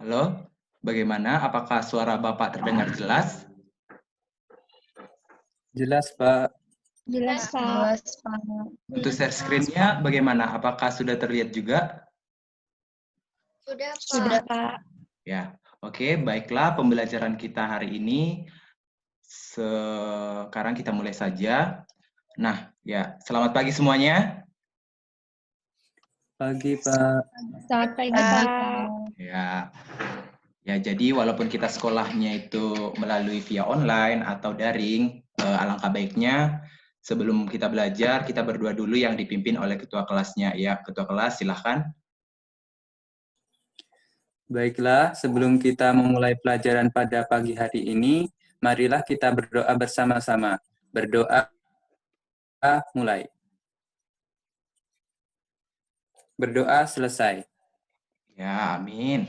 Halo, bagaimana? Apakah suara Bapak terdengar jelas? Jelas, Pak. Jelas, Pak. Jelas, Pak. Untuk share screen-nya bagaimana? Apakah sudah terlihat juga? Sudah, Pak. Ya, oke, baiklah pembelajaran kita hari ini. Sekarang kita mulai saja. Nah, ya, selamat pagi semuanya. Pagi, Pak. Selamat pagi, Pak. Ya, jadi walaupun kita sekolahnya itu melalui via online atau daring, alangkah baiknya sebelum kita belajar, kita berdua dulu yang dipimpin oleh ketua kelasnya. Ya, ketua kelas, silahkan. Baiklah, sebelum kita memulai pelajaran pada pagi hari ini, marilah kita berdoa bersama-sama. Berdoa, mulai. Berdoa selesai. Ya, amin.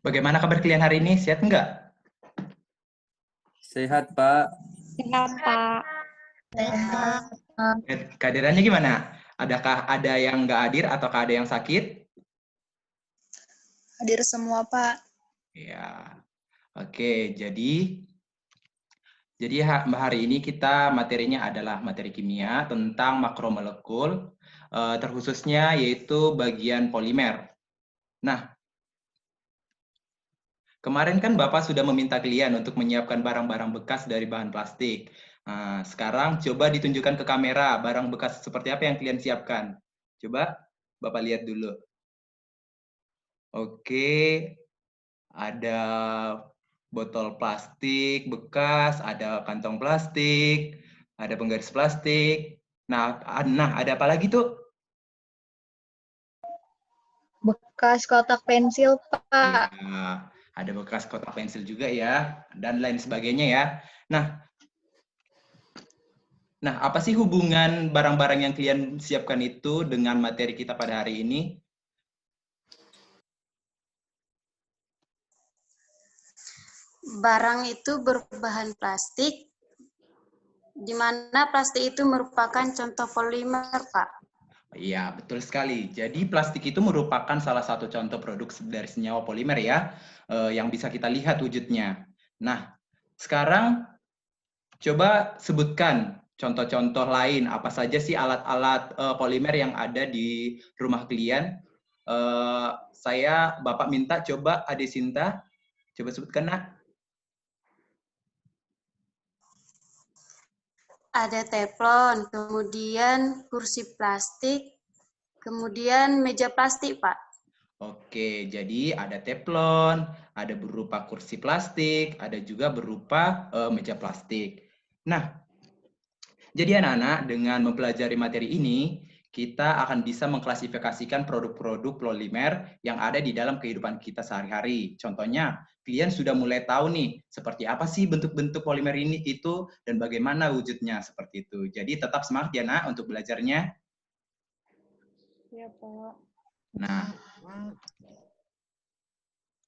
Bagaimana kabar kalian hari ini? Sehat enggak? Sehat, Pak. Sehat, Pak. Sehat. Kehadirannya gimana? Adakah ada yang enggak hadir ataukah ada yang sakit? Hadir semua, Pak. Ya, oke. Jadi hari ini kita materinya adalah materi kimia tentang makromolekul, terkhususnya yaitu bagian polimer. Nah, kemarin kan Bapak sudah meminta kalian untuk menyiapkan barang-barang bekas dari bahan plastik. Nah, sekarang coba ditunjukkan ke kamera barang bekas seperti apa yang kalian siapkan. Coba Bapak lihat dulu. Oke, ada botol plastik bekas, ada kantong plastik, ada penggaris plastik. Nah, ada apa lagi tuh? Bekas kotak pensil, Pak. Ya, ada bekas kotak pensil juga ya, dan lain sebagainya ya. Nah, apa sih hubungan barang-barang yang kalian siapkan itu dengan materi kita pada hari ini? Barang itu berbahan plastik, di mana plastik itu merupakan contoh polimer, Pak. Iya, betul sekali. Jadi plastik itu merupakan salah satu contoh produk dari senyawa polimer ya, yang bisa kita lihat wujudnya. Nah, sekarang coba sebutkan contoh-contoh lain, apa saja sih alat-alat polimer yang ada di rumah kalian. Bapak minta coba Ade Sinta, coba sebutkan nak. Ada teflon, kemudian kursi plastik, kemudian meja plastik, Pak. Oke, jadi ada teflon, ada berupa kursi plastik, ada juga berupa meja plastik. Nah, jadi anak-anak dengan mempelajari materi ini, kita akan bisa mengklasifikasikan produk-produk polimer yang ada di dalam kehidupan kita sehari-hari. Contohnya, kalian sudah mulai tahu nih, seperti apa sih bentuk-bentuk polimer ini itu, dan bagaimana wujudnya seperti itu. Jadi tetap semangat ya, nak, untuk belajarnya. Ya, Pak. Nah,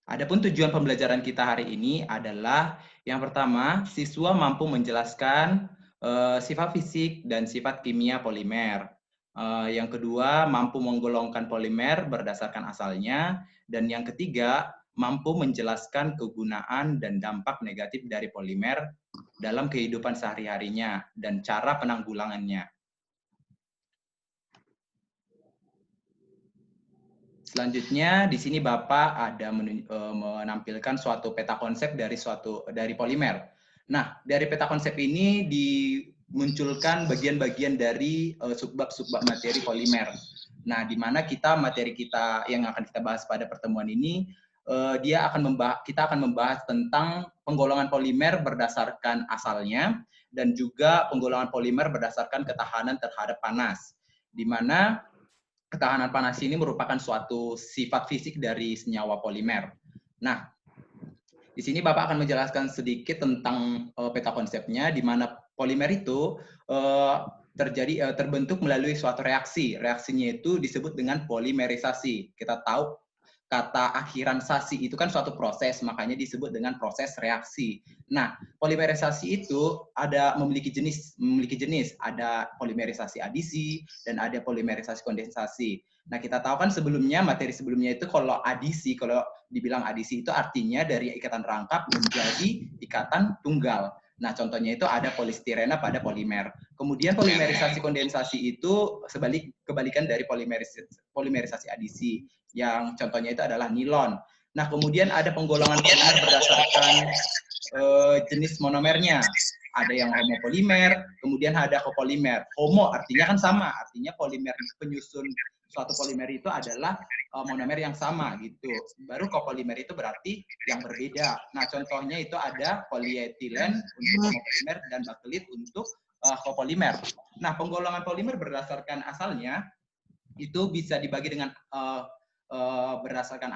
adapun tujuan pembelajaran kita hari ini adalah yang pertama, siswa mampu menjelaskan sifat fisik dan sifat kimia polimer. Yang kedua, mampu menggolongkan polimer berdasarkan asalnya. Dan yang ketiga, mampu menjelaskan kegunaan dan dampak negatif dari polimer dalam kehidupan sehari-harinya dan cara penanggulangannya. Selanjutnya, di sini Bapak ada menampilkan suatu peta konsep dari polimer. Nah, dari peta konsep ini dimunculkan bagian-bagian dari subbab-subbab materi polimer. Nah, di mana materi kita yang akan kita bahas pada pertemuan ini, kita akan membahas tentang penggolongan polimer berdasarkan asalnya dan juga penggolongan polimer berdasarkan ketahanan terhadap panas. Di mana ketahanan panas ini merupakan suatu sifat fisik dari senyawa polimer. Nah, di sini Bapak akan menjelaskan sedikit tentang peta konsepnya, di mana polimer itu terbentuk melalui suatu reaksi. Reaksinya itu disebut dengan polimerisasi. Kita tahu kata akhiran-sasi itu kan suatu proses, makanya disebut dengan proses reaksi. Nah, polimerisasi itu memiliki jenis, ada polimerisasi adisi dan ada polimerisasi kondensasi. Nah, kita tahu kan sebelumnya, materi sebelumnya itu kalau dibilang adisi itu artinya dari ikatan rangkap menjadi ikatan tunggal. Nah, contohnya itu ada polistirena pada polimer. Kemudian polimerisasi kondensasi itu kebalikan dari polimerisasi adisi, yang contohnya itu adalah nilon. Nah, kemudian ada penggolongan polimer berdasarkan jenis monomernya. Ada yang homopolimer, kemudian ada copolimer. Homo artinya kan sama, artinya polimer penyusun suatu polimer itu adalah monomer yang sama gitu. Baru copolimer itu berarti yang berbeda. Nah, contohnya itu ada polietilen untuk homopolimer dan bakelit untuk copolimer. Nah, penggolongan polimer berdasarkan asalnya itu bisa dibagi dengan berdasarkan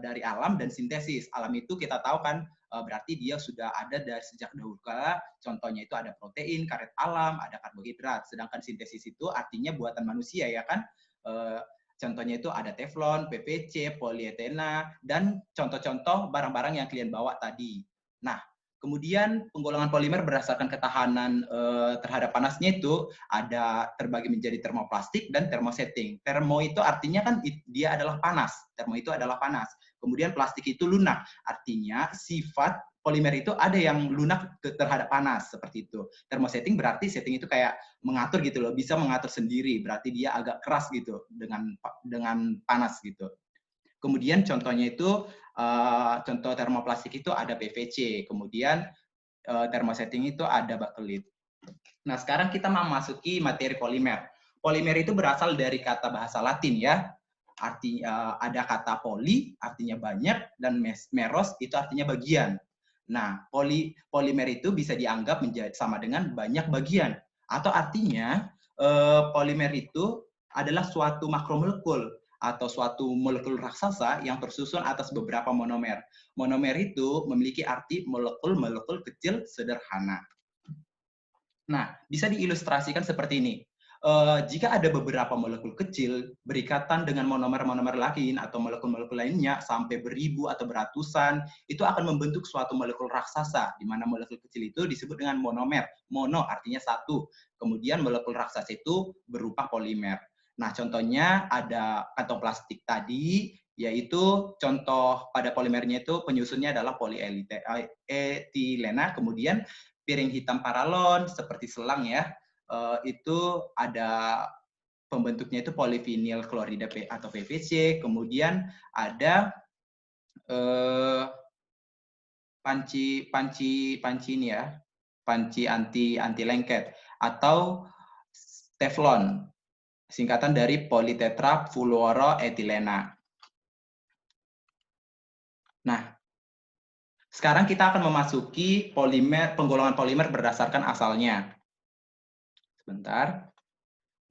dari alam dan sintesis. Alam itu kita tahu kan berarti dia sudah ada dari sejak dahulu kala. Contohnya itu ada protein, karet alam, ada karbohidrat. Sedangkan sintesis itu artinya buatan manusia ya kan. Contohnya itu ada teflon, PVC, polietena, dan contoh-contoh barang-barang yang kalian bawa tadi. Nah, kemudian penggolongan polimer berdasarkan ketahanan terhadap panasnya itu ada terbagi menjadi termoplastik dan termosetting. Termo itu artinya kan dia adalah panas. Termo itu adalah panas. Kemudian plastik itu lunak. Artinya sifat polimer itu ada yang lunak terhadap panas seperti itu. Termosetting berarti setting itu kayak mengatur gitu loh, bisa mengatur sendiri. Berarti dia agak keras gitu dengan panas gitu. Kemudian contohnya itu contoh termoplastik itu ada PVC, kemudian termosetting itu ada bakelit. Nah, sekarang kita memasuki materi polimer. Polimer itu berasal dari kata bahasa Latin ya. Artinya ada kata poli artinya banyak dan meros itu artinya bagian. Nah, polimer itu bisa dianggap menjadi sama dengan banyak bagian, atau artinya polimer itu adalah suatu makromolekul atau suatu molekul raksasa yang tersusun atas beberapa monomer. Monomer itu memiliki arti molekul-molekul kecil sederhana. Nah, bisa diilustrasikan seperti ini. Jika ada beberapa molekul kecil berikatan dengan monomer-monomer lain atau molekul-molekul lainnya sampai beribu atau beratusan, itu akan membentuk suatu molekul raksasa, di mana molekul kecil itu disebut dengan monomer. Mono artinya satu. Kemudian molekul raksasa itu berupa polimer. Nah, contohnya ada kantong plastik tadi, yaitu contoh pada polimernya itu penyusunnya adalah polietilena, kemudian piring hitam paralon seperti selang ya. Itu ada pembentuknya itu polivinil klorida atau PVC, kemudian ada panci ini ya, panci anti lengket atau teflon, singkatan dari politetrafluoroetilena. Nah, sekarang kita akan memasuki penggolongan polimer berdasarkan asalnya. Sebentar.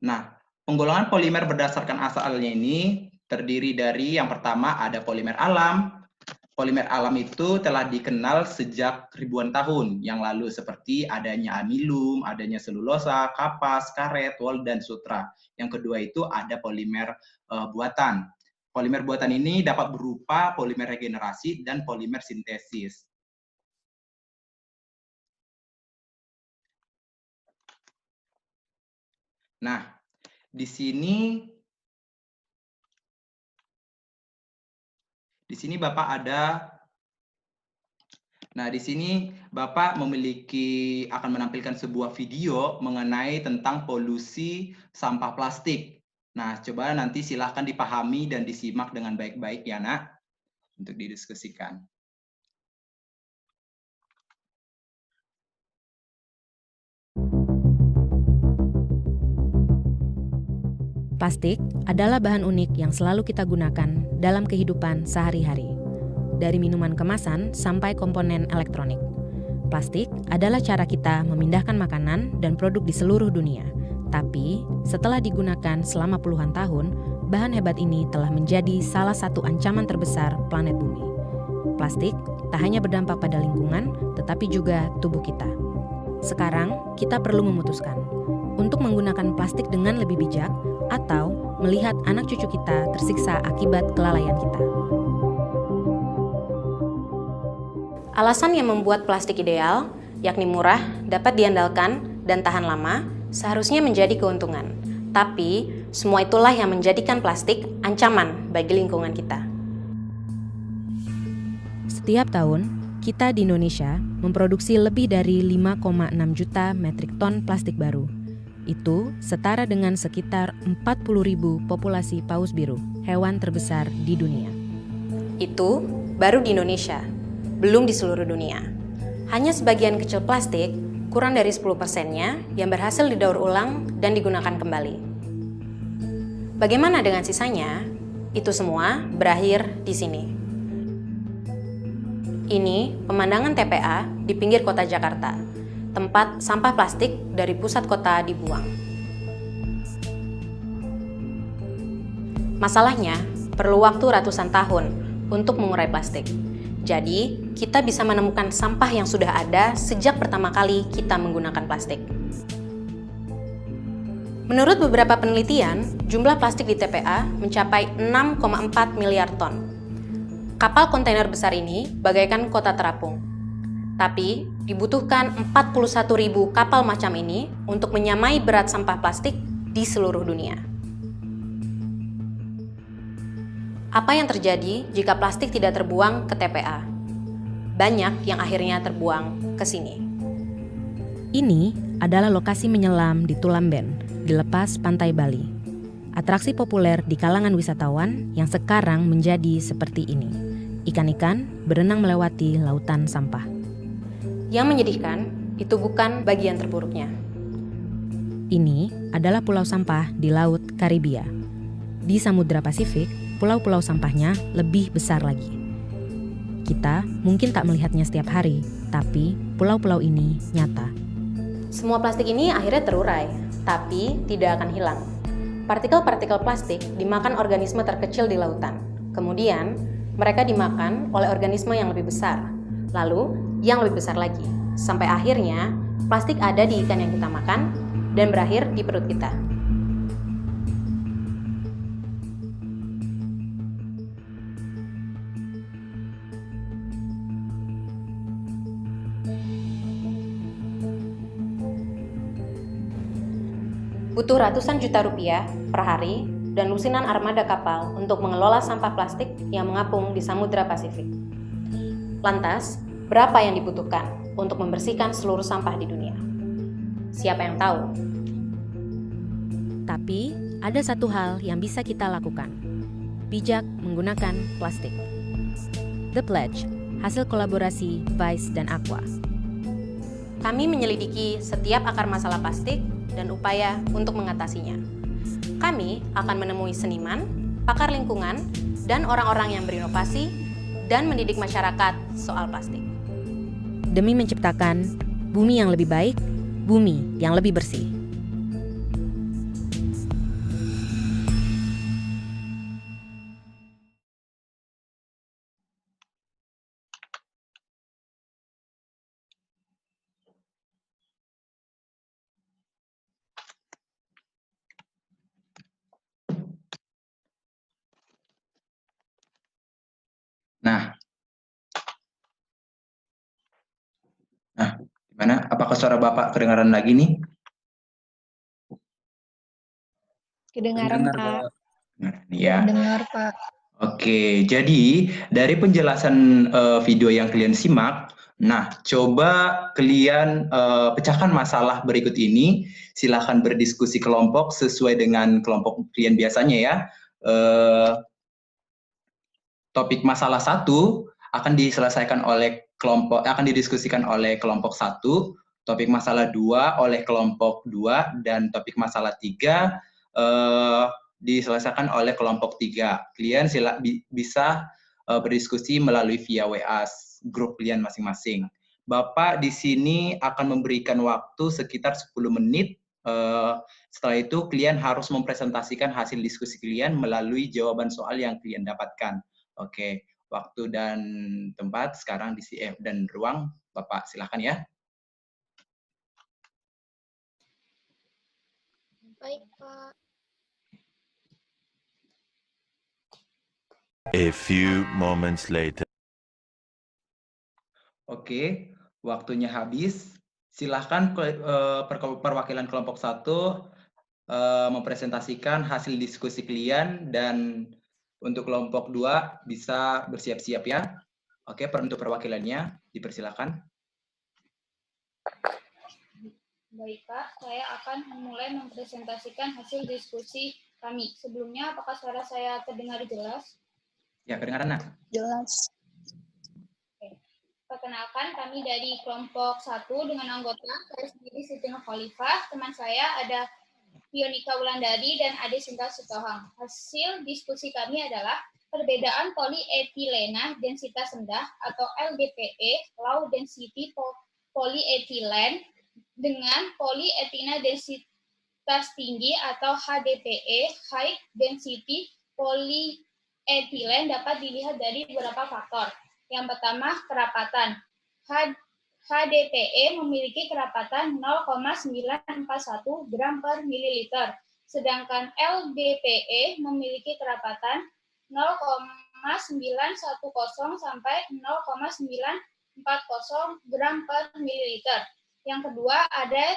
Nah, penggolongan polimer berdasarkan asalnya ini terdiri dari yang pertama ada polimer alam. Polimer alam itu telah dikenal sejak ribuan tahun yang lalu seperti adanya amilum, adanya selulosa, kapas, karet, wol, dan sutra. Yang kedua itu ada polimer buatan. Polimer buatan ini dapat berupa polimer regenerasi dan polimer sintesis. Nah, di sini Bapak ada. Nah, di sini Bapak akan menampilkan sebuah video mengenai tentang polusi sampah plastik. Nah, coba nanti silahkan dipahami dan disimak dengan baik-baik ya, Nak, untuk didiskusikan. Plastik adalah bahan unik yang selalu kita gunakan dalam kehidupan sehari-hari. Dari minuman kemasan sampai komponen elektronik. Plastik adalah cara kita memindahkan makanan dan produk di seluruh dunia. Tapi, setelah digunakan selama puluhan tahun, bahan hebat ini telah menjadi salah satu ancaman terbesar planet bumi. Plastik tak hanya berdampak pada lingkungan, tetapi juga tubuh kita. Sekarang, kita perlu memutuskan untuk menggunakan plastik dengan lebih bijak atau melihat anak cucu kita tersiksa akibat kelalaian kita. Alasan yang membuat plastik ideal, yakni murah, dapat diandalkan, dan tahan lama, seharusnya menjadi keuntungan. Tapi, semua itulah yang menjadikan plastik ancaman bagi lingkungan kita. Setiap tahun, kita di Indonesia memproduksi lebih dari 5,6 juta metrik ton plastik baru. Itu setara dengan sekitar 40.000 populasi paus biru, hewan terbesar di dunia. Itu baru di Indonesia, belum di seluruh dunia. Hanya sebagian kecil plastik, kurang dari 10%-nya, yang berhasil didaur ulang dan digunakan kembali. Bagaimana dengan sisanya? Itu semua berakhir di sini. Ini pemandangan TPA di pinggir kota Jakarta, tempat sampah plastik dari pusat kota dibuang. Masalahnya, perlu waktu ratusan tahun untuk mengurai plastik. Jadi, kita bisa menemukan sampah yang sudah ada sejak pertama kali kita menggunakan plastik. Menurut beberapa penelitian, jumlah plastik di TPA mencapai 6,4 miliar ton. Kapal kontainer besar ini bagaikan kota terapung. Tapi, dibutuhkan 41.000 kapal macam ini untuk menyamai berat sampah plastik di seluruh dunia. Apa yang terjadi jika plastik tidak terbuang ke TPA? Banyak yang akhirnya terbuang ke sini. Ini adalah lokasi menyelam di Tulamben, di lepas pantai Bali. Atraksi populer di kalangan wisatawan yang sekarang menjadi seperti ini. Ikan-ikan berenang melewati lautan sampah. Yang menyedihkan, itu bukan bagian terburuknya. Ini adalah pulau sampah di Laut Karibia. Di Samudra Pasifik, pulau-pulau sampahnya lebih besar lagi. Kita mungkin tak melihatnya setiap hari, tapi pulau-pulau ini nyata. Semua plastik ini akhirnya terurai, tapi tidak akan hilang. Partikel-partikel plastik dimakan organisme terkecil di lautan. Kemudian, mereka dimakan oleh organisme yang lebih besar, lalu yang lebih besar lagi, sampai akhirnya plastik ada di ikan yang kita makan dan berakhir di perut kita. Butuh ratusan juta rupiah per hari dan lusinan armada kapal untuk mengelola sampah plastik yang mengapung di Samudra Pasifik. Lantas, berapa yang dibutuhkan untuk membersihkan seluruh sampah di dunia? Siapa yang tahu? Tapi, ada satu hal yang bisa kita lakukan. Bijak menggunakan plastik. The Pledge, hasil kolaborasi Vice dan Aqua. Kami menyelidiki setiap akar masalah plastik dan upaya untuk mengatasinya. Kami akan menemui seniman, pakar lingkungan, dan orang-orang yang berinovasi dan mendidik masyarakat soal plastik. Demi menciptakan bumi yang lebih baik, bumi yang lebih bersih. Nah, gimana? Apakah suara Bapak kedengaran lagi nih? Kedengaran, Dengar, Pak. Pak. Ya. Dengar, Pak. Oke, jadi dari penjelasan video yang kalian simak, nah coba kalian pecahkan masalah berikut ini. Silahkan berdiskusi kelompok sesuai dengan kelompok kalian biasanya ya. Topik masalah 1 akan diselesaikan oleh kelompok, akan didiskusikan oleh kelompok 1, topik masalah 2 oleh kelompok 2, dan topik masalah 3 diselesaikan oleh kelompok 3. Kalian bisa berdiskusi melalui via WA grup kalian masing-masing. Bapak di sini akan memberikan waktu sekitar 10 menit. Setelah itu kalian harus mempresentasikan hasil diskusi kalian melalui jawaban soal yang kalian dapatkan. Oke, waktu dan tempat sekarang di CF dan ruang, Bapak silakan ya. Baik, Pak. A few moments later. Oke, waktunya habis. Silahkan perwakilan kelompok 1 mempresentasikan hasil diskusi kalian, dan untuk kelompok 2 bisa bersiap-siap ya. Oke, untuk perwakilannya dipersilakan. Baik, Pak. Saya akan memulai mempresentasikan hasil diskusi kami. Sebelumnya, apakah suara saya terdengar jelas? Ya, kedengaran, Nak? Jelas. Perkenalkan, kami dari kelompok 1 dengan anggota saya sendiri Siti Khalifah, teman saya ada Yonika Wulandari dan Ade Sinta Sutohang. Hasil diskusi kami adalah perbedaan polietilena densitas rendah atau LDPE, low density polyethylene, dengan polietilena densitas tinggi atau HDPE, high density polyethylene, dapat dilihat dari beberapa faktor. Yang pertama, kerapatan. HDPE memiliki kerapatan 0,941 gram per mililiter, sedangkan LDPE memiliki kerapatan 0,910 sampai 0,940 gram per mililiter. Yang kedua, ada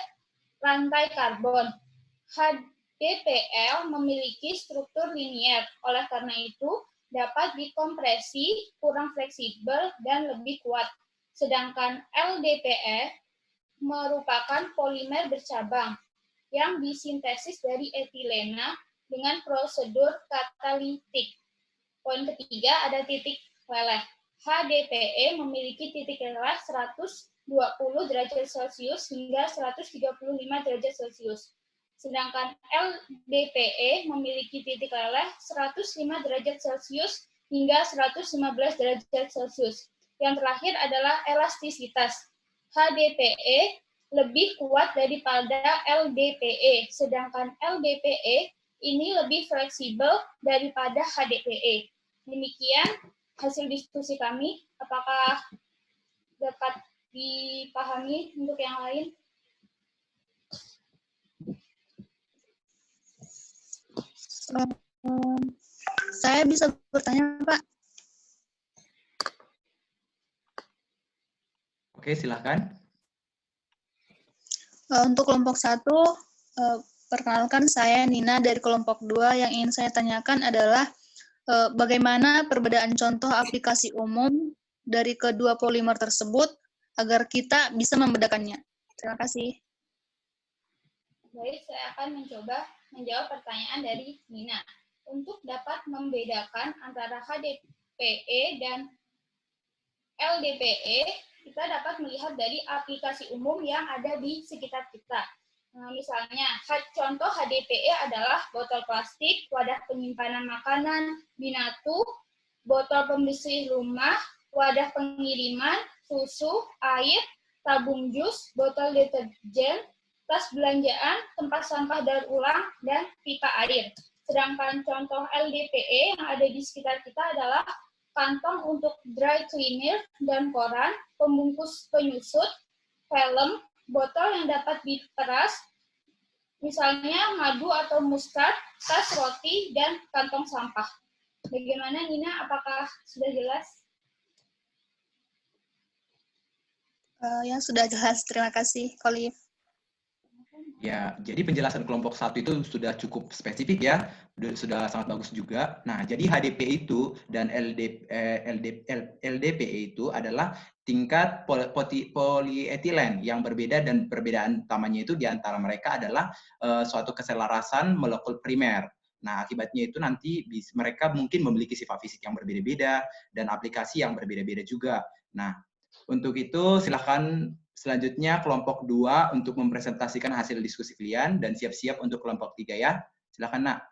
rantai karbon. HDPL memiliki struktur linier, oleh karena itu dapat dikompresi, kurang fleksibel, dan lebih kuat. Sedangkan LDPE merupakan polimer bercabang yang disintesis dari etilena dengan prosedur katalitik. Poin ketiga, ada titik leleh. HDPE memiliki titik leleh 120 derajat Celcius hingga 135 derajat Celcius. Sedangkan LDPE memiliki titik leleh 105 derajat Celcius hingga 115 derajat Celcius. Yang terakhir adalah elastisitas. HDPE lebih kuat daripada LDPE, sedangkan LDPE ini lebih fleksibel daripada HDPE. Demikian hasil diskusi kami. Apakah dapat dipahami untuk yang lain? Saya bisa bertanya, Pak? Oke, silahkan. Untuk kelompok 1, perkenalkan saya Nina dari kelompok 2. Yang ingin saya tanyakan adalah bagaimana perbedaan contoh aplikasi umum dari kedua polimer tersebut agar kita bisa membedakannya. Terima kasih. Baik, saya akan mencoba menjawab pertanyaan dari Nina. Untuk dapat membedakan antara HDPE dan LDPE, kita dapat melihat dari aplikasi umum yang ada di sekitar kita. Misalnya, contoh HDPE adalah botol plastik, wadah penyimpanan makanan, binatu, botol pembersih rumah, wadah pengiriman, susu, air, tabung jus, botol deterjen, tas belanjaan, tempat sampah daur ulang, dan pipa air. Sedangkan contoh LDPE yang ada di sekitar kita adalah kantong untuk dry cleaner dan koran, pembungkus penyusut, film, botol yang dapat diperas, misalnya madu atau muskat, tas roti, dan kantong sampah. Bagaimana, Nina? Apakah sudah jelas? Ya, sudah jelas. Terima kasih, Khalif. Ya, jadi penjelasan kelompok 1 itu sudah cukup spesifik ya, sudah sangat bagus juga. Nah, jadi HDP itu dan LDPE itu adalah tingkat polietilen yang berbeda, dan perbedaan utamanya itu di antara mereka adalah suatu keselarasan molekul primer. Nah, akibatnya itu nanti mereka mungkin memiliki sifat fisik yang berbeda-beda dan aplikasi yang berbeda-beda juga. Nah, untuk itu silakan selanjutnya kelompok 2 untuk mempresentasikan hasil diskusi kalian, dan siap-siap untuk kelompok 3 ya. Silakan, Nak.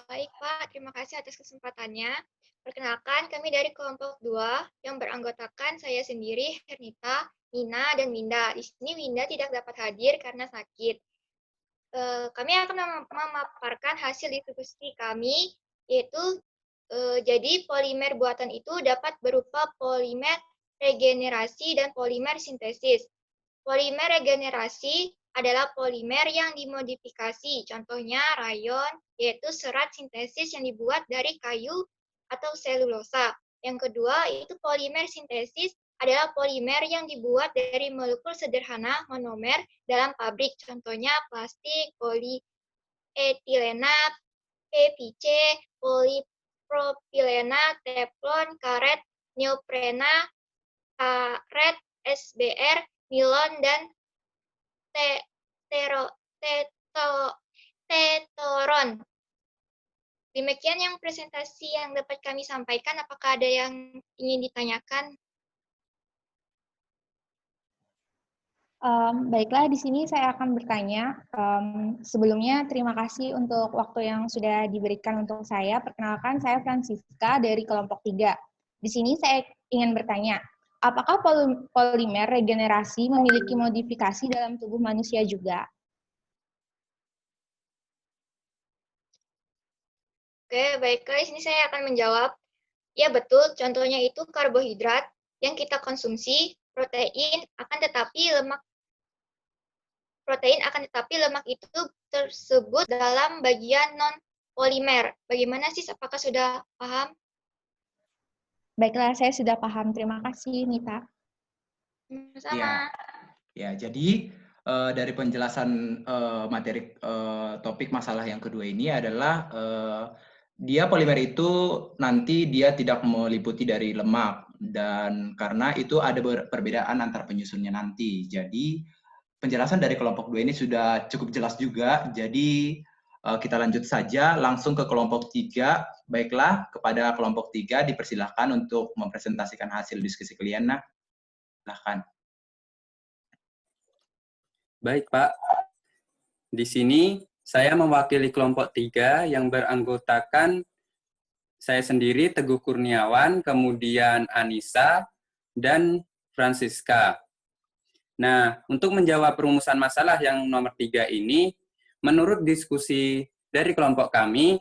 Baik, Pak. Terima kasih atas kesempatannya. Perkenalkan, kami dari kelompok 2 yang beranggotakan saya sendiri, Hernita, Nina, dan Winda. Di sini Winda tidak dapat hadir karena sakit. Kami akan memaparkan hasil diskusi kami, yaitu jadi polimer buatan itu dapat berupa polimer regenerasi dan polimer sintesis. Polimer regenerasi adalah polimer yang dimodifikasi, contohnya rayon, yaitu serat sintesis yang dibuat dari kayu atau selulosa. Yang kedua, itu polimer sintesis adalah polimer yang dibuat dari molekul sederhana monomer dalam pabrik. Contohnya plastik, polietilena, PVC, polipropilena, teflon, karet, neoprena, karet, SBR, nilon, dan tetoron. Demikian yang presentasi yang dapat kami sampaikan. Apakah ada yang ingin ditanyakan? Baiklah, di sini saya akan bertanya. Sebelumnya, terima kasih untuk waktu yang sudah diberikan untuk saya. Perkenalkan, saya Francisca dari kelompok 3. Di sini saya ingin bertanya, apakah polimer regenerasi memiliki modifikasi dalam tubuh manusia juga? Oke, baiklah. Di sini saya akan menjawab. Ya, betul. Contohnya itu karbohidrat yang kita konsumsi, protein akan tetapi lemak itu tersebut dalam bagian non-polimer. Bagaimana sih? Apakah sudah paham? Baiklah, saya sudah paham. Terima kasih, Nita. Sama. Ya, jadi dari penjelasan materi topik masalah yang kedua ini adalah dia polimer itu nanti dia tidak meliputi dari lemak, dan karena itu ada perbedaan antar penyusunnya nanti. Jadi penjelasan dari kelompok 2 ini sudah cukup jelas juga. Jadi kita lanjut saja langsung ke kelompok 3. Baiklah, kepada kelompok 3 dipersilahkan untuk mempresentasikan hasil diskusi kalian. Nah, silahkan. Baik, Pak. Di sini saya mewakili kelompok 3 yang beranggotakan saya sendiri, Teguh Kurniawan, kemudian Anissa, dan Francisca. Nah, untuk menjawab perumusan masalah yang nomor 3 ini, menurut diskusi dari kelompok kami,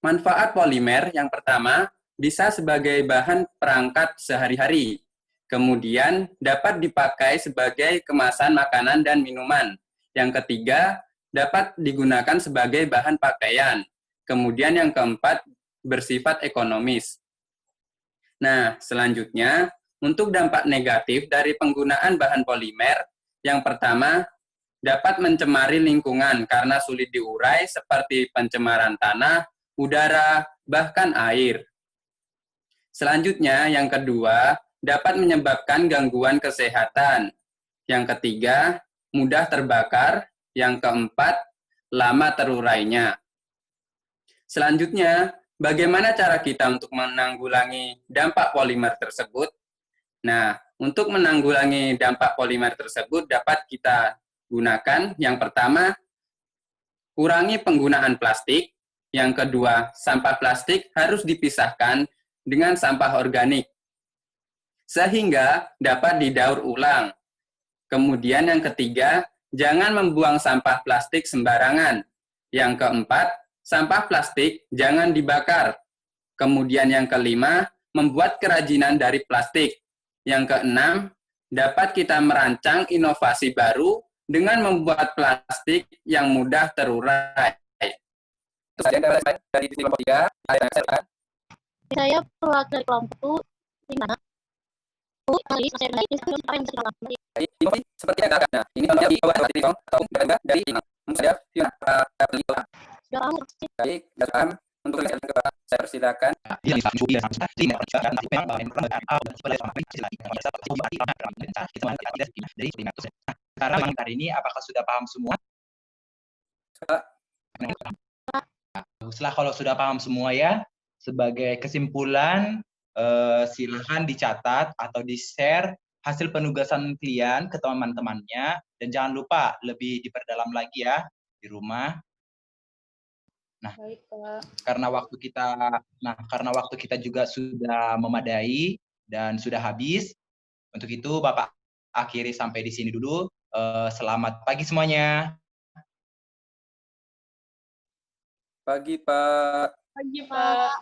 manfaat polimer yang pertama bisa sebagai bahan perangkat sehari-hari. Kemudian dapat dipakai sebagai kemasan makanan dan minuman. Yang ketiga, dapat digunakan sebagai bahan pakaian. Kemudian yang keempat, bersifat ekonomis. Nah, selanjutnya, untuk dampak negatif dari penggunaan bahan polimer, yang pertama, dapat mencemari lingkungan karena sulit diurai seperti pencemaran tanah, udara, bahkan air. Selanjutnya, yang kedua, dapat menyebabkan gangguan kesehatan. Yang ketiga, mudah terbakar. Yang keempat, lama terurainya. Selanjutnya, bagaimana cara kita untuk menanggulangi dampak polimer tersebut? Nah, untuk menanggulangi dampak polimer tersebut dapat kita gunakan. Yang pertama, kurangi penggunaan plastik. Yang kedua, sampah plastik harus dipisahkan dengan sampah organik, sehingga dapat didaur ulang. Kemudian yang ketiga, jangan membuang sampah plastik sembarangan. Yang keempat, sampah plastik jangan dibakar. Kemudian yang kelima, membuat kerajinan dari plastik. Yang keenam, dapat kita merancang inovasi baru dengan membuat plastik yang mudah terurai. Itu saja dari kelompok 3. Saya mewakili kelompok 5. Ini seperti yang ada. Ini contohnya di bawah atau dari ini. Saya baik, untuk saya persilakan. Sekarang hari ini apakah sudah paham semua? Baguslah kalau sudah paham semua ya. Sebagai kesimpulan, silahkan dicatat atau di-share hasil penugasan kalian ke teman-temannya, dan jangan lupa lebih diperdalam lagi ya di rumah. Nah, Baik, Pak. karena waktu kita juga sudah memadai dan sudah habis, untuk itu Bapak akhiri sampai di sini dulu. Selamat pagi semuanya. Pagi, Pak. Pagi, Pak.